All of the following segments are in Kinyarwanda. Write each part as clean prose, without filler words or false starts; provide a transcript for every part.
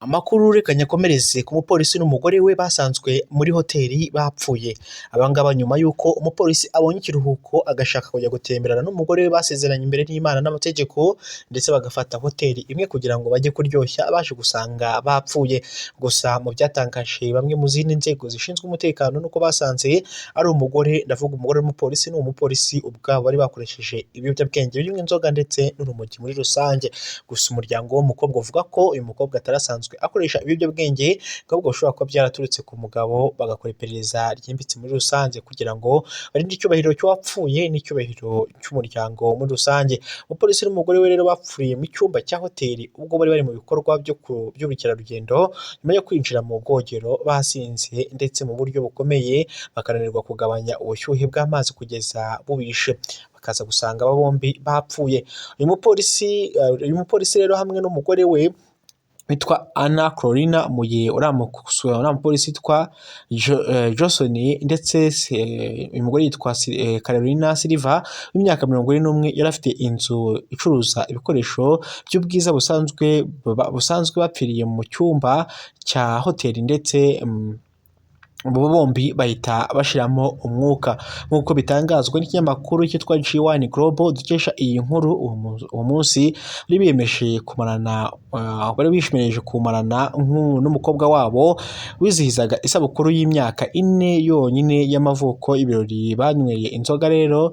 Amakuru reka nyakomereze ku mupolisi n'umugore we basanzwe muri hoteli bapfuye. Abangaba nyuma y'uko umupolisi abonye ikiruhuko agashaka kujya gutemberana n'umugore we basezeranye imbere y'Imana n'amategeko, ndetse bagafata hoteli imwe kugira ngo bajye kuryoshya, baje gusanga bapfuye. Gusa mu byatangaje bamwe mu zindi nzego zishinzwe umutekano nuko basanze ari umugore, ndavuga umugore w'umupolisi, ni umupolisi ubwabo bari bakoresheje ibiyobyabwenge birimo inzoga ndetse n'urumogi muri rusange. Gusa umuryango w'umukobwa uvuga ko uyu mukobwa atarasanzwe akoresha ibiyobyabwenge, ahubwo bishobora kuba byaraturutse ku mugabo, bagakora iperereza ryimbitse muri rusange kugira ngo barinde icyubahiro cy'uwapfuye n'icyubahiro cy'umuryango muri rusange. Umupolisi n'umugore we rero bapfuriye mu cyumba cya hoteli ubwo bari bari mu bikorwa by'ubukerarugendo, nyuma yo kwinjira mu bwogero basinze ndetse mu buryo bukomeye, bakananirwa kugabanya ubushyuhe bw'amazi kugeza bubishe, bakaza gusanga aba bombi bapfuye. Uyu mupolisi rero hamwe n'umugore we witwa Anna Carolina, mu gihe uriya mupolisi witwa Johnson, ndetse uyu mugore yitwa Carolina Silva w'imyaka 41, yari afite inzu icuruza ibikoresho by'ubwiza busanzwe bapfiriye mu cyumba cya hoteli, ndetse bombi bahita bashiramo umwuka nk'uko bitangazwa n'ikinyamakuru cyitwa G1 Global dukesha iyi nkuru. Uwo munsi bari bishimiye kumarana n'umukobwa wabo wizihizaga isabukuru y'imyaka 4 yonyine y'amavuko. Ibirori banyweye inzoga rero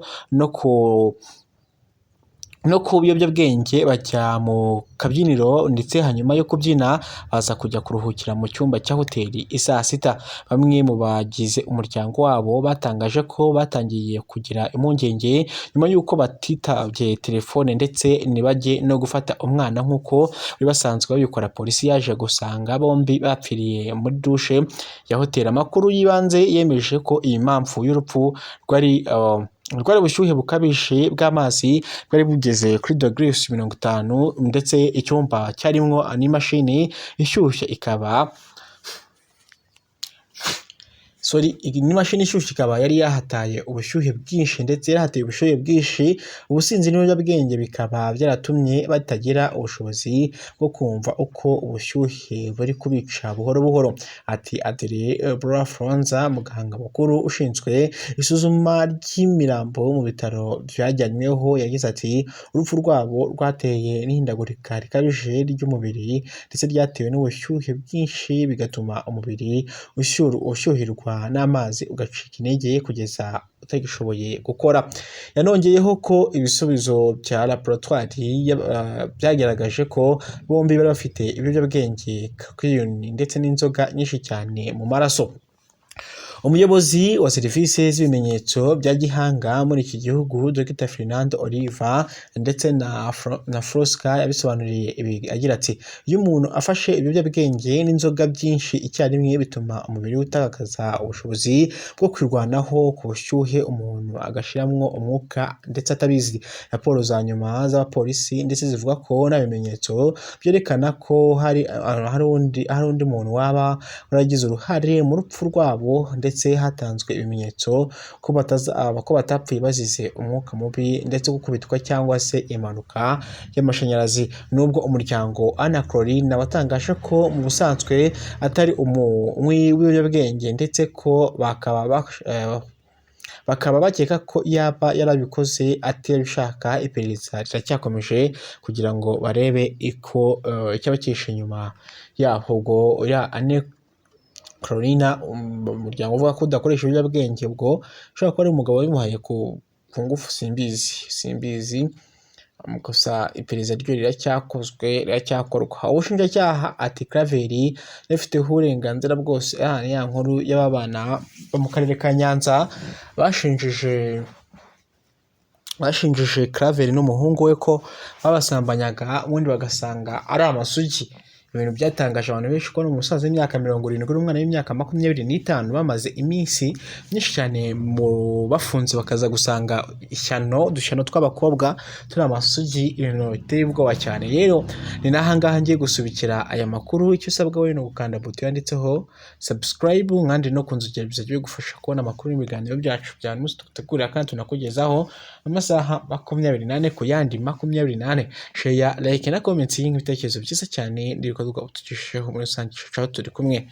no ku biyobyabwenge, bajya mu kabyiniro, ndetse hanyuma yo kubyina baza kujya kuruhukira mu cyumba cya hoteli isaa sita. Bamwe mu bagize umuryango wabo batangaje ko batangiye kugira impungenge nyuma y'uko batitabye telefone ndetse ntibajye no gufata umwana nk'uko bari basanzwe babikora. Polisi yaje gusanga bombi bapfiriye muri dushe ya hoteli. Amakuru y'ibanze yemeje ko iyi mpamvu y'urupfu rwari ubushyuhe bukabije bw'amazi bwari bugeze kuri degrees 50, ndetse icyumba cyarimwo n'imashini ishyushye ikaba yari yahataye ubushyuhe bwinshi, ndetse yarahateye ubushyuhe bwinshi. Ubusinzi n'ibiyobyabwenge bikaba byaratumye batagira ubushobozi bwo kumva uko ubushyuhe buri kubica buhoro buhoro. Ati Adrien Brafronza, muganga mukuru ushinzwe isuzuma ry'imirambo mu bitaro byajyanyweho, yagize ati urupfu rwabo rwatewe n'ihindagurika rikabije ry'umubiri, ndetse ryatewe n'ubushyuhe bwinshi bigatuma umubiri ushyuhirwa n'amazi ugacika intege kugeza utagishoboye gukora. Yanongeyeho ko ibisubizo bya laboratoire byagaragaje ko bombi bari bafite ibiyobyabwenge cocaine ndetse n'inzoga nyinshi cyane mu maraso. Umuyobozi wa serivisi z'ibimenyetso bya gihanga muri iki gihugu, Dr Fernando Oliva ndetse na Frosca, yabisobanuriye ibi agira ati iyo umuntu afashe ibiyobyabwenge n'inzoga byinshi icyarimwe bituma umubiri utakaza ubushobozi bwo kwirwanaho ku bushyuhe, umuntu agashiramwo umwuka ndetse atabizi. Raporo za nyuma z'abapolisi ndetse zivuga ko nta bimenyetso byerekana ko hari undi muntu waba waragize uruhare mu rupfu rwabo, ndetse hatanzwe ibimenyetso ko batapfuye bazize umwuka mubi ndetse gukubitwa cyangwa se impanuka y'amashanyarazi. Nubwo umuryango Anna Carolina watangaje ko mu busanzwe atari umunywi w'ibiyobyabwenge, ndetse ko bakaba bakeka ko yaba yarabikoze atabishaka, iperereza riracyakomeje kugira ngo barebe icyaba cyihishe inyuma yaho. Ubwo Anna Carolina, umuryango uvuga ko udakoresha ibiyobyabwenge, ubwo ushobora kuba ari umugabo wabimuhaye ku ngufu, simbizi. Gusa iperereza ryo riracyakorwa. Ubushinjacyaha ati Claver rifiteho uburenganzira bwose. Ya nkuru y'abana bo mu karere ka Nyanza bashinjije Claver n'umuhungu we ko babasambanyaga, ubundi bagasanga ari amasugi. Ibintu byatangaje abantu benshi ko n'umusaza w'imyaka 70 n'umwana w'imyaka 25 bamaze iminsi myinshi cyane bafunze, bakaza gusanga udushano tw'abakobwa turi amasugi, ibintu biteye ubwoba cyane. Rero ni nahangaha ngiye gusubikira aya makuru. Icyo usabwa wowe ni ugukanda buto yanditseho subscribe, kandi no kunzogera bizajya bigufasha kubona amakuru n'ibiganiro byacu bya munsi tugutegurira kandi tunakugezaho amasaha 24 ku yandi 24. Share, like na comment y'ibitekerezo byiza cyane. utugezwa utucisheho muri rusange. Ciao turi kumwe.